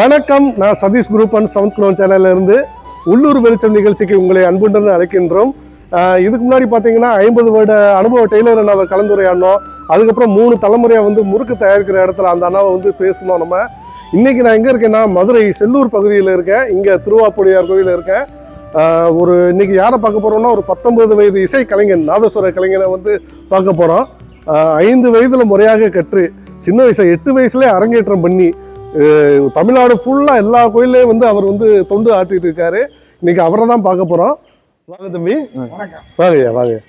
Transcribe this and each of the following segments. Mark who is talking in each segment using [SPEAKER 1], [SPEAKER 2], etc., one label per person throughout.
[SPEAKER 1] வணக்கம், நான் Sathish group and south குரோன் சேனல்ல இருந்து உள்ளூர் வெளிச்சம் நிகழ்ச்சிக்கு உங்களை அன்புடன் அழைக்கின்றோம். இதுக்கு முன்னாடி பார்த்தீங்கன்னா 50 வருட அனுபவ டெய்லரை நம்ம கலந்துரையாடணும். அதுக்கப்புறம் 3 தலைமுறையாக வந்து முறுக்கு தயாரிக்கிற இடத்துல அந்த அண்ணாவை வந்து பேசணும். நம்ம இன்னைக்கு நான் எங்கே இருக்கேன்னா மதுரை செல்லூர் பகுதியில் இருக்கேன். இங்கே திருவாப்புடியார் கோயிலில் இருக்கேன். இன்னைக்கு யாரை பார்க்க போகிறோம்னா ஒரு 19 வயது இசை கலைஞன், நாதஸ்வர கலைஞனை வந்து பார்க்க போகிறோம். 5 வயதில் முறையாக கற்று சின்ன வயசில் 8 வயசுலேயே அரங்கேற்றம் பண்ணி தமிழ்நாடு ஃபுல்லாக எல்லா கோயிலையும் வந்து அவர் வந்து தொண்டு ஆட்டிட்டு இருக்காரு. இன்னைக்கு அவரை தான் பார்க்க போகிறோம். வாங்க தம்பி. வாங்கய்யா வாங்க.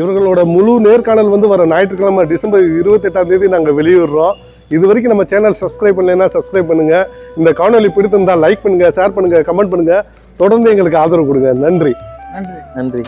[SPEAKER 1] இவர்களோட முழு நேர்காணல் வந்து வர ஞாயிற்றுக்கிழமை டிசம்பர் 28ஆம் தேதி நாங்கள் வெளியிடுறோம். இது வரைக்கும் நம்ம சேனல் சப்ஸ்கிரைப் பண்ணலைன்னா சப்ஸ்கிரைப் பண்ணுங்க. இந்த காணொலி பிடித்திருந்தால் லைக் பண்ணுங்க, ஷேர் பண்ணுங்க, கமெண்ட் பண்ணுங்க. தொடர்ந்து எங்களுக்கு ஆதரவு கொடுங்க. நன்றி.
[SPEAKER 2] நன்றி.